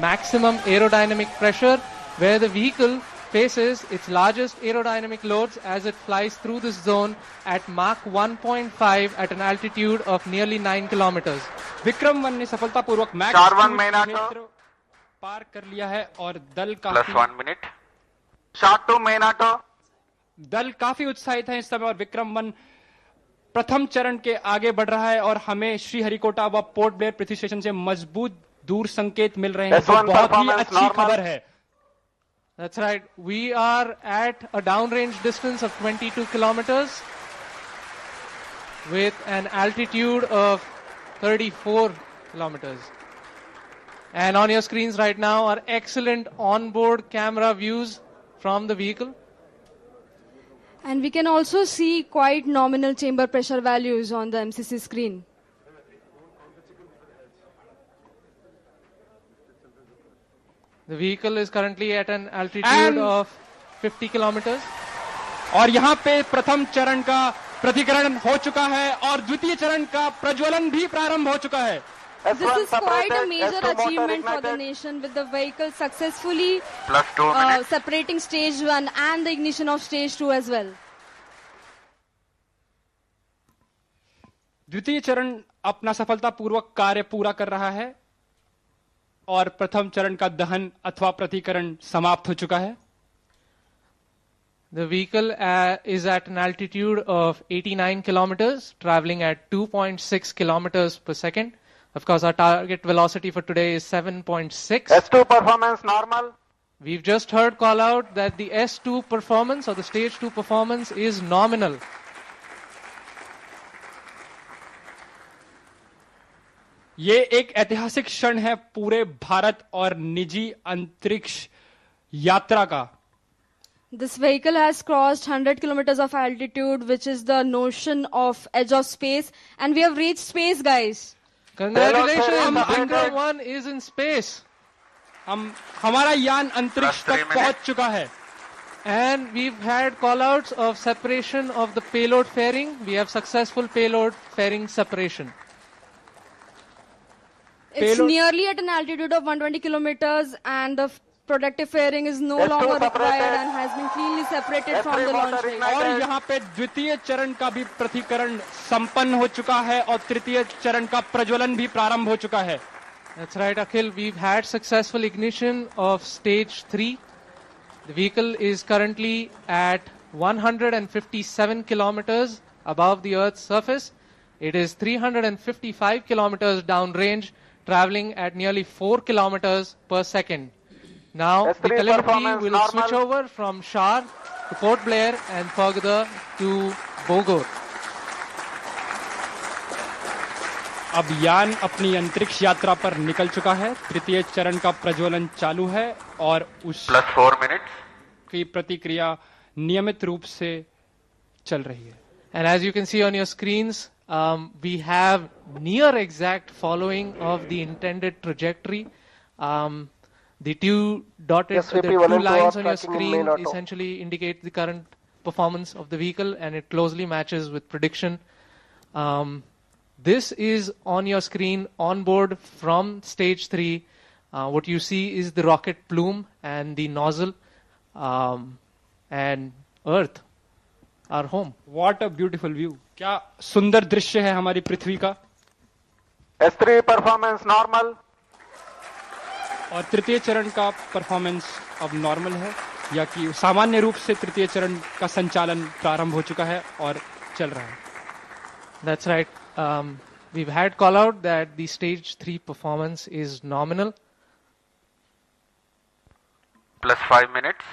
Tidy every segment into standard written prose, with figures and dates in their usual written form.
maximum aerodynamic pressure, where the vehicle faces its largest aerodynamic loads as it flies through this zone at Mach 1.5 at an altitude of nearly 9 kilometers. Vikram 1 ने सफलतापूर्वक Mac 4-1 क्षेत्र पार कर लिया है और दल काफी +1 minute. Short to Minato. दल काफी उत्साहित है इस समय और विक्रम 1 प्रथम चरण के आगे बढ़ रहा है और हमें श्रीहरिकोटा व पोर्ट ब्लेयर पृथ्वी स्टेशन से मजबूत दूर संकेत मिल रहे हैं, जो बहुत ही अच्छी खबर है. That's right. We are at a downrange distance of 22 kilometers with an altitude of 34 kilometers. And on your screens right now are excellent onboard camera views from the vehicle. And we can also see quite nominal chamber pressure values on the MCC screen. The vehicle is currently at an altitude of 50 kilometers. और यहाँ पे प्रथम चरण का प्रतिकरण हो चुका है और द्वितीय चरण का प्रज्वलन भी प्रारंभ हो चुका है. This is quite a major achievement for the nation, with the vehicle successfully +2 minutes. separating stage 1 and the ignition of stage 2 as well. द्वितीय चरण अपना सफलतापूर्वक कार्य पूरा कर रहा है और प्रथम चरण का दहन अथवा प्रतिकरण समाप्त हो चुका है. The vehicle is at an altitude of 89 kilometers, traveling at 2.6 kilometers per second. Of course, our target velocity for today is 7.6. S2 performance normal. We've just heard call out that the S2 performance or the stage 2 performance is nominal. ये एक ऐतिहासिक क्षण है पूरे भारत और निजी अंतरिक्ष यात्रा का. This vehicle has crossed 100 kilometers of altitude, which is the notion of edge of space, and we have reached space, guys. Congratulations, Vikram 1 is in space. हमारा यान अंतरिक्ष तक पहुंच चुका है. And we've had call-outs of separation of the payload fairing. We have successful payload fairing separation. It's nearly at an altitude of 120 kilometers, and the protective fairing is no longer required and has been cleanly separated from the launch vehicle. और यहाँ पे द्वितीय चरण का भी प्रतिकरण संपन्न हो चुका है और तृतीय चरण का प्रज्वलन भी प्रारंभ हो चुका है. That's right, Akhil. We've had successful ignition of stage 3. The vehicle is currently at 157 kilometers above the Earth's surface. It is 355 kilometers downrange, traveling at nearly 4 kilometers per second. Now, the telemetry will switch over from Shar to Port Blair and further to Bogor. अब यान अपनी अंतरिक्ष यात्रा पर निकल चुका है. तृतीय चरण का प्रज्वलन चालू है और उस +4 minutes. की प्रतिक्रिया नियमित रूप से चल रही है. And as you can see on your screens, we have near exact following of the intended trajectory. The two lines on your screen essentially indicate the current performance of the vehicle, and it closely matches with prediction. This is on your screen on board from stage 3. What you see is the rocket plume and the nozzle, and Earth, our home. What a beautiful view. क्या सुंदर दृश्य है हमारी पृथ्वी का. S3 performance normal. और तृतीय चरण का परफॉर्मेंस अब नॉर्मल है, या कि सामान्य रूप से तृतीय चरण का संचालन प्रारंभ हो चुका है और चल रहा है. That's right. We've had call out that the stage 3 performance is nominal. +5 minutes.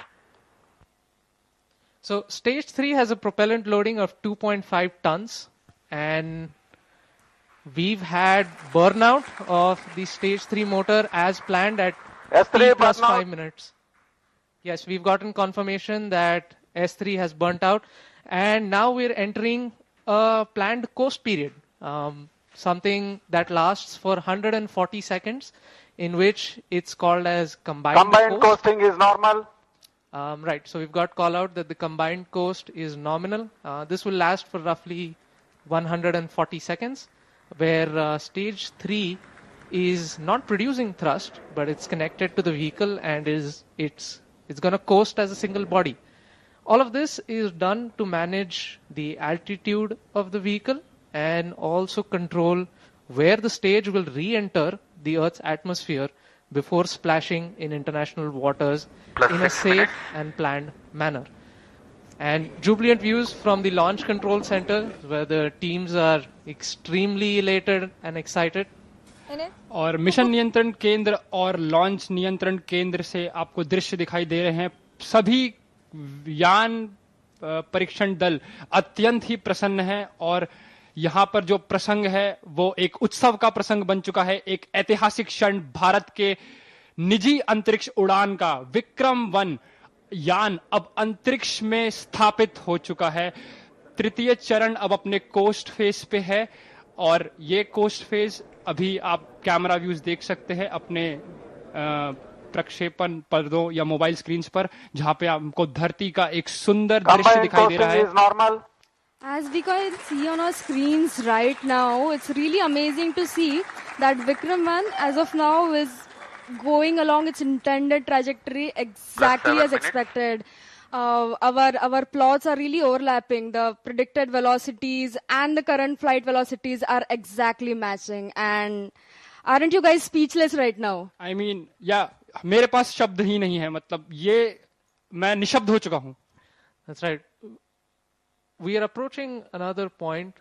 So stage 3 has a propellant loading of 2.5 tons, and we've had burnout of the stage 3 motor as planned at S3 T plus burnout. 5 minutes. Yes, we've gotten confirmation that S3 has burnt out, and now we're entering a planned coast period, something that lasts for 140 seconds, in which it's called as combined coast. Coasting is normal. Right, so we've got call out that the combined coast is nominal. This will last for roughly 140 seconds, where stage 3 is not producing thrust, but it's connected to the vehicle and it's going to coast as a single body. All of this is done to manage the altitude of the vehicle and also control where the stage will re-enter the Earth's atmosphere before splashing in international waters Plus in a 6 safe minutes. and planned manner. And jubilant views from the Launch Control Center, where the teams are extremely elated and excited. और mission नियंत्रण केंद्र और launch नियंत्रण केंद्र से आपको दृश्य दिखाई दे रहे हैं। सभी यान परीक्षण दल अत्यंत ही प्रसन्न है और यहां पर जो प्रसंग है वो एक उत्सव का प्रसंग बन चुका है। एक ऐतिहासिक क्षण भारत के निजी अंतरिक्ष उड़ान का विक्रम-1 यान अब अंतरिक्ष में स्थापित हो चुका है। तृतीय चरण अब अपने कोस्ट फेज पे है और ये कोस्ट फेज अभी आप कैमरा व्यूज देख सकते हैं अपने प्रक्षेपण पर्दों या मोबाइल स्क्रीन्स पर, जहां पे आपको धरती का एक सुंदर दृश्य Combined दिखाई दे रहा coasting है। is normal. As we can see on our screens right now, it's really amazing to see that Vikram-1 as of now is going along its intended trajectory exactly 7 as minutes. expected. Our plots are really overlapping. The predicted velocities and the current flight velocities are exactly matching. And aren't you guys speechless right now? I mean, मेरे पास शब्द ही नहीं है, मतलब ये मैं निशब्द हो चुका हूं। That's right. We are approaching another point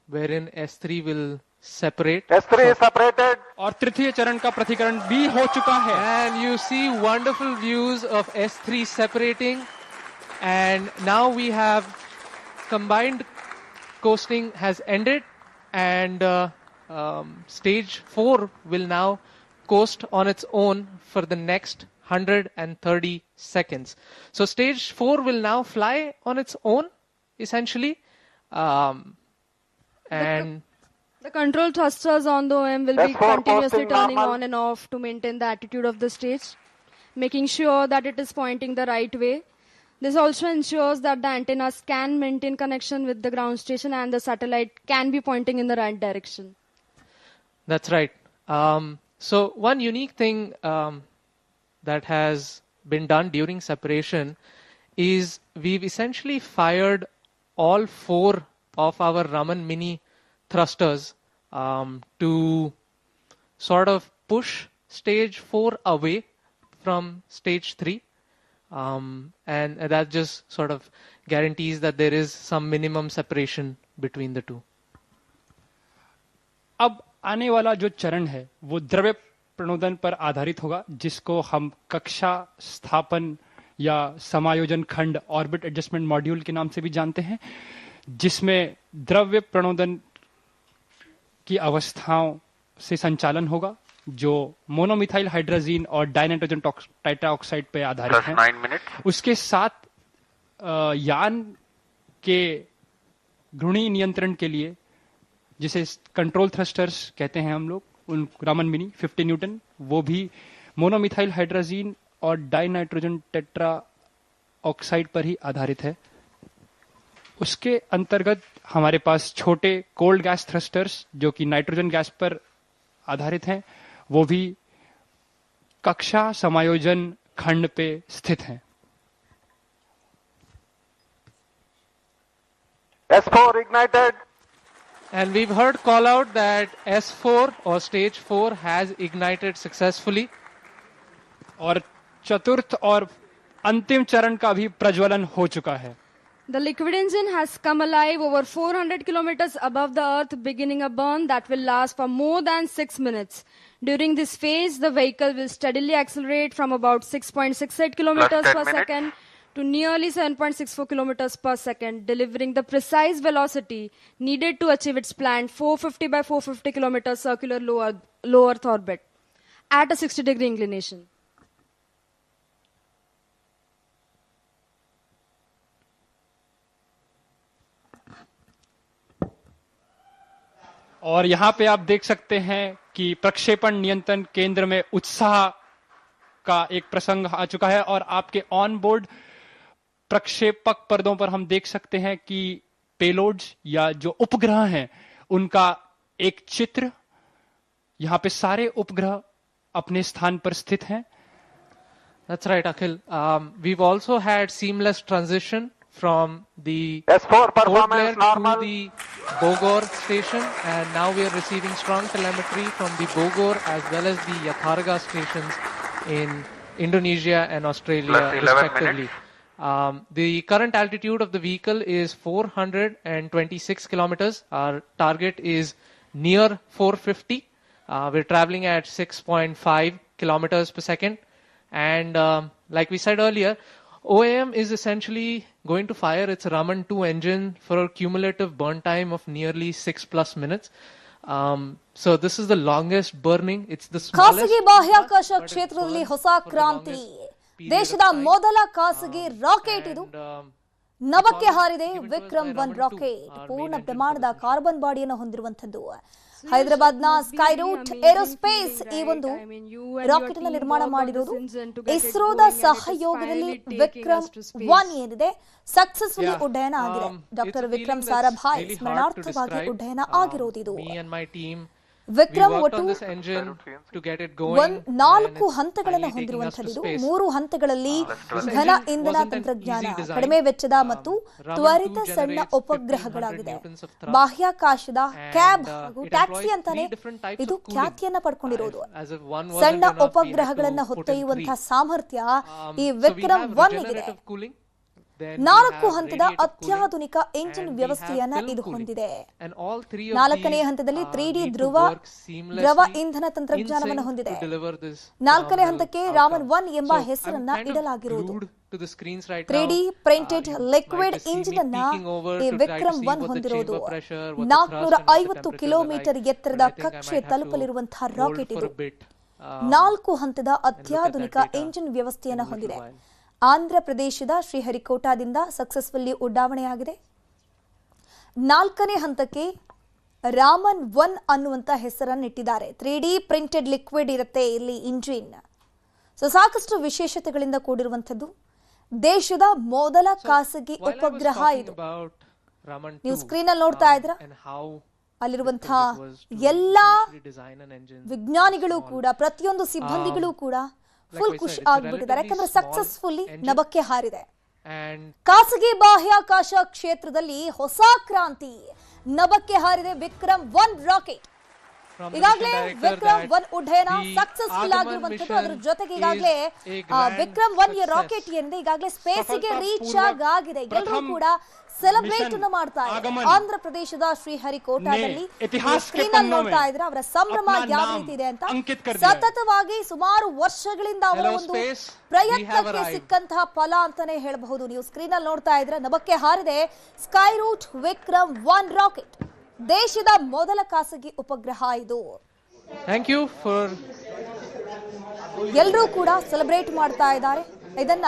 wherein S3 will separate. S3 is separated. और तृतीय चरण का प्रतिकरण भी हो चुका है। And you see wonderful views of S3 separating. And now we have combined coasting has ended and stage 4 will now coast on its own for the next 130 seconds. So stage 4 will now fly on its own, essentially. And The control thrusters on the OM will be S4 continuously posting turning normal. on and off to maintain the attitude of the stage, making sure that it is pointing the right way. This also ensures that the antennas can maintain connection with the ground station and the satellite can be pointing in the right direction. That's right. So one unique thing that has been done during separation is we've essentially fired all 4 of our Raman Mini thrusters to sort of push stage 4 away from stage 3. And that just sort of guarantees that there is some minimum separation between the two. अब आने वाला जो चरण है वो द्रव्य प्रणोदन पर आधारित होगा, जिसको हम कक्षा स्थापन या समायोजन खंड ऑर्बिट एडजस्टमेंट मॉड्यूल के नाम से भी जानते हैं, जिसमें द्रव्य प्रणोदन की अवस्थाओं से संचालन होगा जो मोनोमिथाइल हाइड्रोजीन और डाइनाइट्रोजन टेट्राऑक्साइड पे आधारित Plus है। 9 minutes. उसके साथ यान के घूर्णी नियंत्रण के लिए, जिसे कंट्रोल थ्रस्टर्स कहते हैं हम लोग, उन रामन मिनी 50 न्यूटन, वो भी मोनोमिथाइल हाइड्रोजीन और डाइनाइट्रोजन टेट्रा ऑक्साइड पर ही आधारित है। उसके अंतर्गत हमारे पास छोटे कोल्ड गैस थ्रस्टर्स जो कि नाइट्रोजन गैस पर आधारित हैं, वो भी कक्षा समायोजन खंड पे स्थित हैं। S4 ignited. And we've heard call out that S4 or stage 4 has ignited successfully. और चतुर्थ और अंतिम चरण का भी प्रज्वलन हो चुका है। The liquid engine has come alive over 400 kilometers above the Earth, beginning a burn that will last for more than 6 minutes. During this phase, the vehicle will steadily accelerate from about 6.68 kilometers Plus 10 per minutes. second to nearly 7.64 kilometers per second, delivering the precise velocity needed to achieve its planned 450 by 450 kilometers circular low Earth orbit at a 60-degree inclination. और यहां पे आप देख सकते हैं कि प्रक्षेपण नियंत्रण केंद्र में उत्साह का एक प्रसंग आ चुका है और आपके ऑन बोर्ड प्रक्षेपक पर्दों पर हम देख सकते हैं कि पेलोड्स या जो उपग्रह हैं उनका एक चित्र यहाँ पे सारे उपग्रह अपने स्थान पर स्थित हैं। That's right, Akhil. We've also had seamless transition from the S4 Port Blair performance to normal. the Bogor station, and now we are receiving strong telemetry from the Bogor as well as the Yatharga stations in Indonesia and Australia, Plus 11 respectively. The current altitude of the vehicle is 426 kilometers. Our target is near 450. We're traveling at 6.5 kilometers per second. And like we said earlier, OAM is essentially going to fire its Raman 2 engine for a cumulative burn time of nearly 6+ minutes. So this is the longest burning. It's the smallest. ಖಾಸಗಿ ಬಾಹ್ಯಾಕಾಶ ಕ್ಷೇತ್ರದಲ್ಲಿ ಹೊಸ ಕ್ರಾಂತಿ. ದೇಶದ ಮೊದಲ ಖಾಸಗಿ rocket ಇದು. ನಭಕ್ಕೆ ಹಾರಿದೆ Vikram 1 rocket. ಪೂರ್ಣ ಪ್ರಮಾಣದ ಕಾರ್ಬನ್ ಬಾಡಿಯನ್ನು ಹೊಂದಿರುವಂತದ್ದು. ಹೈದರಾಬಾದ್ನ ಸ್ಕೈ ರೂಟ್ ಏರೋಸ್ಪೇಸ್ ಈ ಒಂದು ರಾಕೆಟ್ ಅನ್ನು ನಿರ್ಮಾಣ ಮಾಡಿರುವುದು. ಇಸ್ರೋದ ಸಹಯೋಗದಲ್ಲಿ ವಿಕ್ರಮ್ 1 ಏನಿದೆ ಸಕ್ಸಸ್ಫುಲಿ ಉಡ್ಡಯನ ಆಗಿದೆ. ಡಾಕ್ಟರ್ ವಿಕ್ರಮ್ ಸಾರಾಭಾಯ್ ಸ್ಮರಣಾರ್ಥವಾಗಿ ಉಡ್ಡಯನ ಆಗಿರೋದು ಇದು. ವಿಕ್ರಮ್ ಒಟ್ಟು 4 ಹಂತಗಳನ್ನು ಹೊಂದಿರುವಂತದ್ದು. 3 ಹಂತಗಳಲ್ಲಿ ಘನ ಇಂಧನ ತಂತ್ರಜ್ಞಾನ, ಕಡಿಮೆ ವೆಚ್ಚದ ಮತ್ತು ತ್ವರಿತ ಸಣ್ಣ ಉಪಗ್ರಹಗಳಾಗಿದೆ. ಬಾಹ್ಯಾಕಾಶದ ಕ್ಯಾಬ್ ಹಾಗೂ ಟ್ಯಾಕ್ಸಿ ಅಂತಾನೆ ಇದು ಖ್ಯಾತಿಯನ್ನ ಪಡ್ಕೊಂಡಿರೋದು. ಸಣ್ಣ ಉಪಗ್ರಹಗಳನ್ನ ಹೊತ್ತೊಯ್ಯುವಂತಹ ಸಾಮರ್ಥ್ಯ ಈ ವಿಕ್ರಮ್ 1 ಗಿದೆ. 4 ಹಂತದ ಅತ್ಯಾಧುನಿಕ ಇಂಜಿನ್ ವ್ಯವಸ್ಥೆಯನ್ನ ಇದು ಹೊಂದಿದೆ. 4ನೇ ಹಂತದಲ್ಲಿ 3D ದ್ರವ ಇಂಧನ ತಂತ್ರಜ್ಞಾನವನ್ನು ಹೊಂದಿದೆ. 4ನೇ ಹಂತಕ್ಕೆ ರಾಮನ್ 1 ಎಂಬ ಹೆಸರನ್ನ ಇಡಲಾಗಿರುವುದು. 3D ಪ್ರಿಂಟೆಡ್ ಲಿಕ್ವಿಡ್ ಇಂಜಿನ್ ಅನ್ನ ಈ ವಿಕ್ರಮ್ 1 ಹೊಂದಿರೋದು. 450 ಕಿಲೋಮೀಟರ್ ಎತ್ತರದ ಕಕ್ಷೆ ತಲುಪಲಿರುವಂತಹ ರಾಕೆಟ್ ಇದು. 4 ಹಂತದ ಅತ್ಯಾಧುನಿಕ ಇಂಜಿನ್ ವ್ಯವಸ್ಥೆಯನ್ನ ಹೊಂದಿದೆ. ಆಂಧ್ರ ಪ್ರದೇಶದ ಶ್ರೀಹರಿಕೋಟಾದಿಂದ ಸಕ್ಸಸ್ಫುಲ್ಲಿ ಉಡಾವಣೆಯಾಗಿದೆ. 4ನೇ ಹಂತಕ್ಕೆ ರಾಮನ್ 1 ಅನ್ನುವಂತ ಹೆಸರನ್ನಿಟ್ಟಿದ್ದಾರೆ. 3D ಪ್ರಿಂಟೆಡ್ ಲಿಕ್ವಿಡ್ ಇರುತ್ತೆ ಇಲ್ಲಿ ಇಂಜಿನ್. ಸೊ ಸಾಕಷ್ಟು ವಿಶೇಷತೆಗಳಿಂದ ಕೂಡಿರುವಂತದ್ದು. ದೇಶದ ಮೊದಲ ಖಾಸಗಿ ಉಪಗ್ರಹ ಇದು. ನೀವು ಸ್ಕ್ರೀನ್ ಅಲ್ಲಿ ನೋಡ್ತಾ ಇದ್ರ ಅಲ್ಲಿರುವಂತಹ ಎಲ್ಲಾ ವಿಜ್ಞಾನಿಗಳು ಕೂಡ, ಪ್ರತಿಯೊಂದು ಸಿಬ್ಬಂದಿಗಳು ಕೂಡ ಫುಲ್ ಖುಷಿ ಆಗ್ಬಿಟ್ಟಿದ್ದಾರೆ. ಯಾಕಂದ್ರೆ ಸಕ್ಸಸ್ಫುಲ್ಲಿ ನಭಕ್ಕೆ ಹಾರಿದೆ. ಖಾಸಗಿ ಬಾಹ್ಯಾಕಾಶ ಕ್ಷೇತ್ರದಲ್ಲಿ ಹೊಸ ಕ್ರಾಂತಿ. ನಭಕ್ಕೆ ಹಾರಿದೆ ವಿಕ್ರಮ್ 1 ರಾಕೆಟ್. ಈಗಾಗಲೇ ವಿಕ್ರಮ್ 1 ಉಡ್ಡಯನ ಸಕ್ಸಸ್ಫುಲ್ ಆಗಿರುವಂತದ್ದು. ಅದ್ರ ಜೊತೆಗೆ ಈಗಾಗಲೇ ವಿಕ್ರಮ್ 1 ರಾಕೆಟ್ ಏನಿದೆ ಈಗಾಗಲೇ ಸ್ಪೇಸ್ಗೆ ರೀಚ್ ಆಗಿದೆ. ಎಲ್ಲರೂ ಕೂಡ ಸೆಲೆಬ್ರೇಟ್ ಅನ್ನು ಮಾಡ್ತಾ ಇದ್ದಾರೆ. ಆಂಧ್ರ ಪ್ರದೇಶದ ಶ್ರೀಹರಿಕೋಟಾದಲ್ಲಿ ಸ್ಕ್ರೀನ್ ಅಲ್ಲಿ ನೋಡ್ತಾ ಇದ್ರೆ ಅವರ ಸಂಭ್ರಮ ಯಾವ ರೀತಿ ಇದೆ ಅಂತ. ಸತತವಾಗಿ ಸುಮಾರು ವರ್ಷಗಳಿಂದ ಅವರ ಒಂದು ಪ್ರಯತ್ನಕ್ಕೆ ಸಿಕ್ಕಂತಹ ಫಲ ಅಂತಾನೆ ಹೇಳಬಹುದು. ನೀವು ಸ್ಕ್ರೀನ್ ಅಲ್ಲಿ ನೋಡ್ತಾ ಇದ್ರೆ ನಭಕ್ಕೆ ಹಾರಿದೆ ಸ್ಕೈ ರೂಟ್ ವಿಕ್ರಮ್ 1 ರಾಕೆಟ್. ದೇಶದ ಮೊದಲ ಖಾಸಗಿ ಉಪಗ್ರಹ ಇದು. Thank you for. ಎಲ್ಲರೂ ಕೂಡ ಸೆಲೆಬ್ರೇಟ್ ಮಾಡ್ತಾ ಇದ್ದಾರೆ ಇದನ್ನ.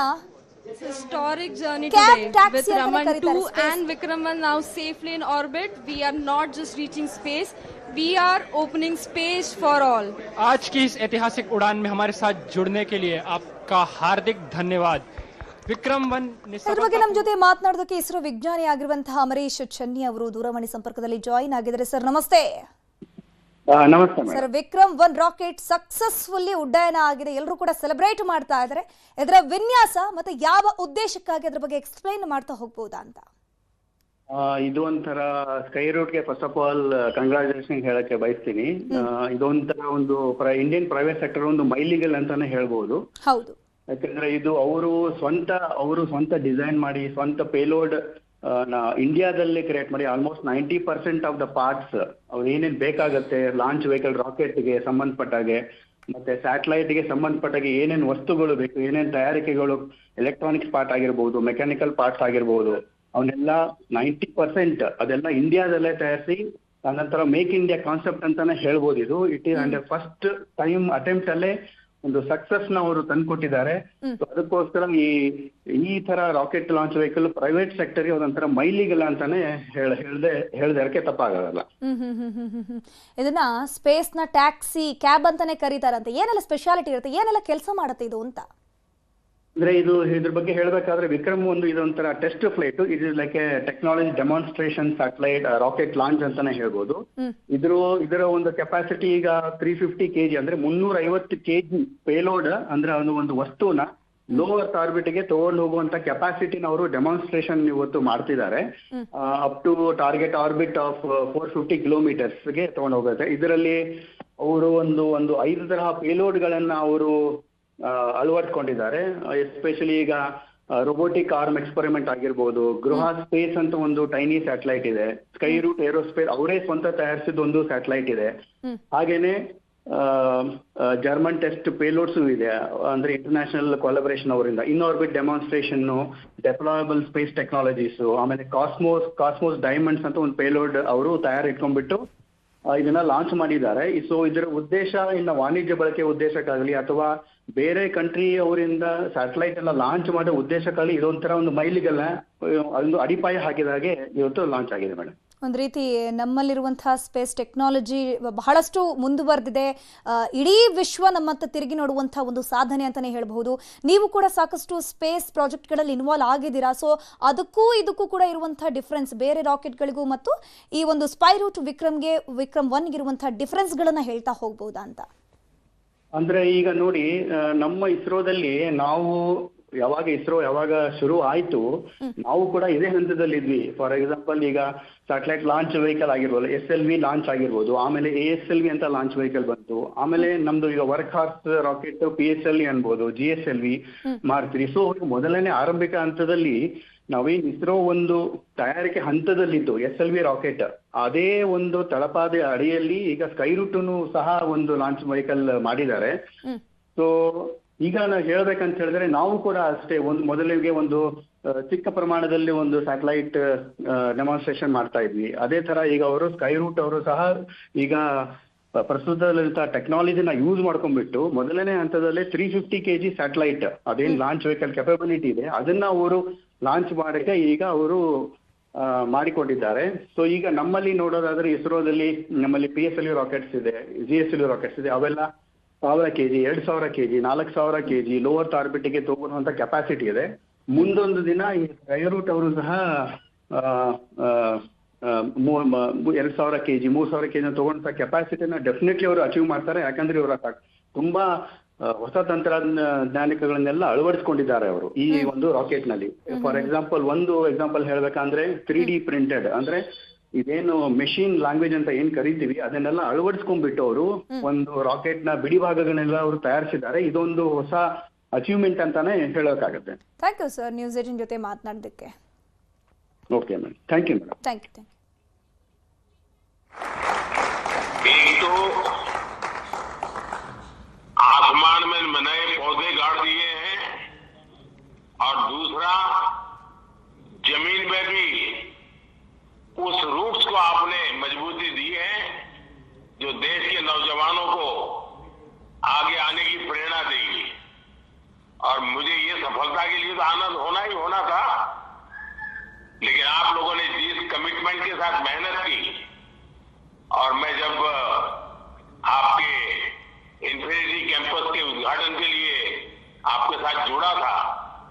Historic journey today with Raman 2 and Vikram 1 now safely in orbit. We are not just reaching space, we are opening space for all. आज की इस ऐतिहासिक उड़ान में हमारे साथ जुड़ने के लिए आपका हार्दिक धन्यवाद. ವಿಕ್ರಮ್ 1 ಇದ್ರ ಬಗ್ಗೆ ನಮ್ಮ ಜೊತೆ ಮಾತನಾಡೋದಕ್ಕೆ ಇಸ್ರೋ ವಿಜ್ಞಾನಿ ಆಗಿರುವಂತಹ ಅಮರೀಶ್ ಚನ್ನಿ ಅವರು ದೂರವಾಣಿ ಸಂಪರ್ಕದಲ್ಲಿ ಜಾಯಿನ್ ಆಗಿದ್ದಾರೆ. ಸರ್ ನಮಸ್ತೆ. ನಮಸ್ತೆ ಸರ್, ವಿಕ್ರಮ್ 1 ರಾಕೆಟ್ ಸಕ್ಸಸ್ಫುಲ್ಲಿ ಉಡ್ಡಯನ ಆಗಿದೆ. ಎಲ್ಲರೂ ಕೂಡ ಸೆಲೆಬ್ರೇಟ್ ಮಾಡ್ತಾ ಇದ್ದಾರೆ. ಇದರ ವಿನ್ಯಾಸ ಮತ್ತೆ ಯಾವ ಉದ್ದೇಶಕ್ಕಾಗಿ ಅದ್ರ ಬಗ್ಗೆ ಎಕ್ಸ್ಪ್ಲೈನ್ ಮಾಡ್ತಾ ಹೋಗ್ಬೋದಾ ಅಂತ. ಇದು ಒಂಥರ ಸ್ಕೈ ರೂಟ್ಗೆ ಫಸ್ಟ್ ಆಫ್ ಆಲ್ ಕಂಗ್ರಾಚುಲೇಷನ್ ಹೇಳಕ್ಕೆ ಬಯಸ್ತೀನಿ. ಇದೊಂಥರ ಒಂದು ಇಂಡಿಯನ್ ಪ್ರೈವೇಟ್ ಸೆಕ್ಟರ್ ಒಂದು ಮೈಲಿಗಲ್ ಅಂತಾನೆ ಹೇಳ್ಬೋದು. ಹೌದು, ಯಾಕಂದ್ರೆ ಇದು ಅವರು ಸ್ವಂತ ಡಿಸೈನ್ ಮಾಡಿ ಸ್ವಂತ ಪೇಲೋಡ್ ಇಂಡಿಯಾದಲ್ಲಿ ಕ್ರಿಯೇಟ್ ಮಾಡಿ ಆಲ್ಮೋಸ್ಟ್ 90% ಆಫ್ ದ ಪಾರ್ಟ್ಸ್ ಅವ್ರು ಏನೇನ್ ಬೇಕಾಗತ್ತೆ ಲಾಂಚ್ ವೆಹಿಕಲ್ ರಾಕೆಟ್ಗೆ ಸಂಬಂಧಪಟ್ಟಾಗೆ ಮತ್ತೆ ಸ್ಯಾಟಲೈಟ್ಗೆ ಸಂಬಂಧಪಟ್ಟಾಗೆ ಏನೇನ್ ವಸ್ತುಗಳು ಬೇಕು, ಏನೇನ್ ತಯಾರಿಕೆಗಳು, ಎಲೆಕ್ಟ್ರಾನಿಕ್ಸ್ ಪಾರ್ಟ್ ಆಗಿರ್ಬೋದು, ಮೆಕ್ಯಾನಿಕಲ್ ಪಾರ್ಟ್ಸ್ ಆಗಿರ್ಬೋದು, ಅವನ್ನೆಲ್ಲ 90% ಅದೆಲ್ಲ ಇಂಡಿಯಾದಲ್ಲೇ ತಯಾರಿಸಿ ನಂತರ ಮೇಕ್ ಇಂಡಿಯಾ ಕಾನ್ಸೆಪ್ಟ್ ಅಂತಾನೆ ಹೇಳ್ಬೋದು. ಇದು it is and first time attempt ಅಲ್ಲೇ ಒಂದು ಸಕ್ಸಸ್ ನ ಅವರು ತಂದ್ಕೊಟ್ಟಿದ್ದಾರೆ. ಅದಕ್ಕೋಸ್ಕರ ಈ ತರ ರಾಕೆಟ್ ಲಾಂಚ್ ವೆಹಿಕಲ್ ಪ್ರೈವೇಟ್ ಸೆಕ್ಟರ್ಗೆ ಒಂದೊಂಥರ ಮೈಲಿಗಲ್ಲ ಅಂತಾನೆ ಹೇಳ್ದಕ್ಕೆ ತಪ್ಪಾಗಲ್ಲ. ಇದನ್ನ ಸ್ಪೇಸ್ ನ ಟ್ಯಾಕ್ಸಿ ಕ್ಯಾಬ್ ಅಂತಾನೆ ಕರೀತಾರಂತೆ. ಏನೆಲ್ಲ ಸ್ಪೆಷಾಲಿಟಿ ಇರುತ್ತೆ, ಏನೆಲ್ಲ ಕೆಲಸ ಮಾಡುತ್ತೆ ಇದು ಅಂತ? ಅಂದ್ರೆ ಇದ್ರ ಬಗ್ಗೆ ಹೇಳ್ಬೇಕಾದ್ರೆ ವಿಕ್ರಮ್ ಒಂದು ಇದೊಂಥರ test flight. It is like A technology demonstration satellite rocket launch ಅಂತಾನೆ ಹೇಳ್ಬೋದು. ಇದರ ಒಂದು ಕೆಪಾಸಿಟಿ ಈಗ 350 kg ಅಂದ್ರೆ 350 kg ಪೇಲೋಡ್ ಅಂದ್ರೆ ಒಂದು ವಸ್ತುನ ಲೋ ಅರ್ತ್ ಆರ್ಬಿಟ್ ಗೆ ತಗೊಂಡು ಹೋಗುವಂತ ಕೆಪಾಸಿಟಿನ ಅವರು ಡೆಮಾನ್ಸ್ಟ್ರೇಷನ್ ಇವತ್ತು ಮಾಡ್ತಿದ್ದಾರೆ. Up to target orbit of 450 kilometers ಗೆ ತಗೊಂಡು ಹೋಗುತ್ತೆ. ಇದರಲ್ಲಿ ಅವರು ಒಂದು 5 ತರಹ ಪೇಲೋಡ್ ಗಳನ್ನ ಅವರು ಅಳವಡಿಸ್ಕೊಂಡಿದ್ದಾರೆ. ಎಸ್ಪೆಷಲಿ ಈಗ ರೋಬೋಟಿಕ್ ಆರ್ಮ್ ಎಕ್ಸ್ಪೆರಿಮೆಂಟ್ ಆಗಿರ್ಬೋದು, ಗೃಹ ಸ್ಪೇಸ್ ಅಂತ ಒಂದು ಟೈನಿ ಸ್ಯಾಟಲೈಟ್ ಇದೆ, ಸ್ಕೈ ರೂಟ್ ಏರೋಸ್ಪೇಸ್ ಅವರೇ ಸ್ವಂತ ತಯಾರಿಸಿದ ಒಂದು ಸ್ಯಾಟಲೈಟ್ ಇದೆ. ಹಾಗೇನೆ ಜರ್ಮನ್ ಟೆಸ್ಟ್ ಪೇಲೋಡ್ಸ್ ಇದೆ, ಅಂದ್ರೆ ಇಂಟರ್ನ್ಯಾಷನಲ್ ಕೊಲಾಬರೇಷನ್ ಅವರಿಂದ. ಇನ್ ಆರ್ಬಿಟ್ ಡೆಮಾನ್ಸ್ಟ್ರೇಷನ್, ಡೆಪ್ಲಾಯಬಲ್ ಸ್ಪೇಸ್ ಟೆಕ್ನಾಲಜೀಸ್, ಆಮೇಲೆ ಕಾಸ್ಮೋಸ್ ಡೈಮಂಡ್ಸ್ ಅಂತ ಒಂದು ಪೇಲೋಡ್ ಅವರು ಇಟ್ಕೊಂಡ್ಬಿಟ್ಟು ಇದನ್ನ ಲಾಂಚ್ ಮಾಡಿದ್ದಾರೆ. ಸೊ ಇದರ ಉದ್ದೇಶ ಇನ್ನು ವಾಣಿಜ್ಯ ಬಳಕೆ ಉದ್ದೇಶಕ್ಕಾಗಲಿ ಅಥವಾ ಬೇರೆ ಕಂಟ್ರಿ ಅವರಿಂದ ಸ್ಯಾಟಲೈಟ್ ಎಲ್ಲ ಲಾಂಚ್ ಮಾಡೋ ಉದ್ದೇಶಕ್ಕಾಗಲಿ ಇದೊಂಥರ ಒಂದು ಮೈಲಿಗೆಲ್ಲ ಒಂದು ಅಡಿಪಾಯ ಹಾಕಿದ ಹಾಗೆ ಇವತ್ತು ಲಾಂಚ್ ಆಗಿದೆ ಮೇಡಮ್. ಒಂದು ರೀತಿ ನಮ್ಮಲ್ಲಿರುವಂತಹ ಸ್ಪೇಸ್ ಟೆಕ್ನಾಲಜಿ ಬಹಳಷ್ಟು ಮುಂದುವರೆದಿದೆ. ಇಡೀ ವಿಶ್ವ ನಮ್ಮತ್ತ ತಿರುಗಿ ನೋಡುವಂತಹ ಒಂದು ಸಾಧನೆ ಅಂತಾನೆ ಹೇಳಬಹುದು. ನೀವು ಕೂಡ ಸಾಕಷ್ಟು ಸ್ಪೇಸ್ ಪ್ರಾಜೆಕ್ಟ್ಗಳಲ್ಲಿ ಇನ್ವಾಲ್ವ್ ಆಗಿದ್ದೀರಾ. ಸೊ ಅದಕ್ಕೂ ಇದಕ್ಕೂ ಕೂಡ ಇರುವಂತಹ ಡಿಫ್ರೆನ್ಸ್, ಬೇರೆ ರಾಕೆಟ್ಗಳಿಗೂ ಮತ್ತು ಈ ಒಂದು ಸ್ಪೈ ರೂಟ್ ವಿಕ್ರಮ್ 1 ಇರುವಂತಹ ಡಿಫ್ರೆನ್ಸ್ಗಳನ್ನ ಹೇಳ್ತಾ ಹೋಗ್ಬಹುದಾ ಅಂತ? ಅಂದ್ರೆ ಈಗ ನೋಡಿ, ನಮ್ಮ ಇಸ್ರೋದಲ್ಲಿ ನಾವು ಯಾವಾಗ ಶುರು ಆಯ್ತು, ನಾವು ಕೂಡ ಇದೇ ಹಂತದಲ್ಲಿದ್ವಿ. ಫಾರ್ ಎಕ್ಸಾಂಪಲ್ ಈಗ ಸ್ಯಾಟಲೈಟ್ ಲಾಂಚ್ ವೆಹಿಕಲ್ ಆಗಿರ್ಬೋದು, SLV ಲಾಂಚ್ ಆಗಿರ್ಬೋದು, ಆಮೇಲೆ ASLV ಅಂತ ಲಾಂಚ್ ವೆಹಿಕಲ್ ಬಂತು. ಆಮೇಲೆ ನಮ್ದು ಈಗ ವರ್ಕ್ ಹಾರ್ಸ್ ರಾಕೆಟ್ PSLV ಅನ್ಬೋದು, GSLV ಮಾಡ್ತೀವಿ. ಸೊ ಮೊದಲನೇ ಆರಂಭಿಕ ಹಂತದಲ್ಲಿ ನಾವೇನ್ ಇಸ್ರೋ ಒಂದು ತಯಾರಿಕೆ ಹಂತದಲ್ಲಿದ್ದು SLV ರಾಕೆಟ್, ಅದೇ ಒಂದು ತಳಪಾದೆ ಅಡಿಯಲ್ಲಿ ಈಗ ಸ್ಕೈ ರೂಟ್ನು ಸಹ ಒಂದು ಲಾಂಚ್ ವೆಹಿಕಲ್ ಮಾಡಿದ್ದಾರೆ. ಸೊ ಈಗ ನಾವು ಹೇಳ್ಬೇಕಂತ ಹೇಳಿದ್ರೆ ನಾವು ಕೂಡ ಅಷ್ಟೇ ಮೊದಲಿಗೆ ಒಂದು ಚಿಕ್ಕ ಪ್ರಮಾಣದಲ್ಲಿ ಒಂದು ಸ್ಯಾಟಲೈಟ್ ಡೆಮಾನ್ಸ್ಟ್ರೇಷನ್ ಮಾಡ್ತಾ ಇದ್ವಿ. ಅದೇ ತರ ಈಗ ಅವರು ಸ್ಕೈ ರೂಟ್ ಅವರು ಸಹ ಈಗ ಪ್ರಸ್ತುತದಲ್ಲಿರುವಂತಹ ಟೆಕ್ನಾಲಜಿನ ಯೂಸ್ ಮಾಡ್ಕೊಂಡ್ಬಿಟ್ಟು ಮೊದಲನೇ ಹಂತದಲ್ಲೇ 350 kg ಸ್ಯಾಟಲೈಟ್ ಅದೇನ್ ಲಾಂಚ್ ವೆಹಿಕಲ್ ಕೆಪಬಿಲಿಟಿ ಇದೆ ಅದನ್ನ ಅವರು ಲಾಂಚ್ ಮಾಡಕ್ಕೆ ಈಗ ಅವರು ಮಾಡಿಕೊಂಡಿದ್ದಾರೆ. ಸೊ ಈಗ ನಮ್ಮಲ್ಲಿ ನೋಡೋದಾದ್ರೆ ಇಸ್ರೋದಲ್ಲಿ ನಮ್ಮಲ್ಲಿ PSLV ರಾಕೆಟ್ಸ್ ಇದೆ, GSLV ರಾಕೆಟ್ಸ್ ಇದೆ. ಅವೆಲ್ಲ 1000 kg, 2000 kg, 4000 kg low earth ಆರ್ಬಿಟ್ಗೆ ತಗೊಳ್ಳುವಂತ ಕೆಪಾಸಿಟಿ ಇದೆ. ಮುಂದೊಂದು ದಿನ ಈ ಸ್ಕೈ ರೂಟ್ ಅವರು ಸಹ 2000 kg, 3000 kg ತಗೊಂಡಂತ ಕೆಪಾಸಿಟಿನ ಡೆಫಿನೆಟ್ಲಿ ಅವರು ಅಚೀವ್ ಮಾಡ್ತಾರೆ. ಯಾಕಂದ್ರೆ ಇವರ ತುಂಬಾ ಹೊಸ ತಂತ್ರಜ್ಞಾನಿಕಗಳನ್ನೆಲ್ಲ ಅಳವಡಿಸ್ಕೊಂಡಿದ್ದಾರೆ ಅವರು ಈ ಒಂದು ರಾಕೆಟ್ ನಲ್ಲಿ. ಫಾರ್ ಒಂದು ಎಕ್ಸಾಂಪಲ್ ಹೇಳ್ಬೇಕಂದ್ರೆ 3D ಪ್ರಿಂಟೆಡ್ ಅಂದ್ರೆ ಇದೇನು ಮೆಷಿನ್ ಲ್ಯಾಂಗ್ವೇಜ್ ಅಂತ ಏನ್ ಕರಿತೀವಿ ಅದನ್ನೆಲ್ಲ ಅಳವಡಿಸ್ಕೊಂಡ್ಬಿಟ್ಟು ಅವರು ಒಂದು ರಾಕೆಟ್ ನ ಬಿಡಿ ಭಾಗಗಳನ್ನೆಲ್ಲ ಅವರು ತಯಾರಿಸಿದ್ದಾರೆ. ಇದೊಂದು ಹೊಸ ಅಚೀವ್ಮೆಂಟ್ ಅಂತಾನೆ ಹೇಳೋಕ್ಕಾಗುತ್ತೆ. ಥ್ಯಾಂಕ್ ಯು ಸರ್, ನ್ಯೂಸ್ 18 ಜೊತೆ ಮಾತನಾಡೋದಕ್ಕೆ. Okay ma'am, thank you madam. Thank you. एक तो आसमान में नए पौधे गाड़ दिए हैं और दूसरा जमीन में भी उस रूट्स को आपने मजबूती दी है जो देश के नौजवानों को आगे आने की प्रेरणा देगी. और मुझे ये सफलता के लिए तो आनंद होना ही होना था, लेकिन आप लोगों ने जिस कमिटमेंट के साथ मेहनत की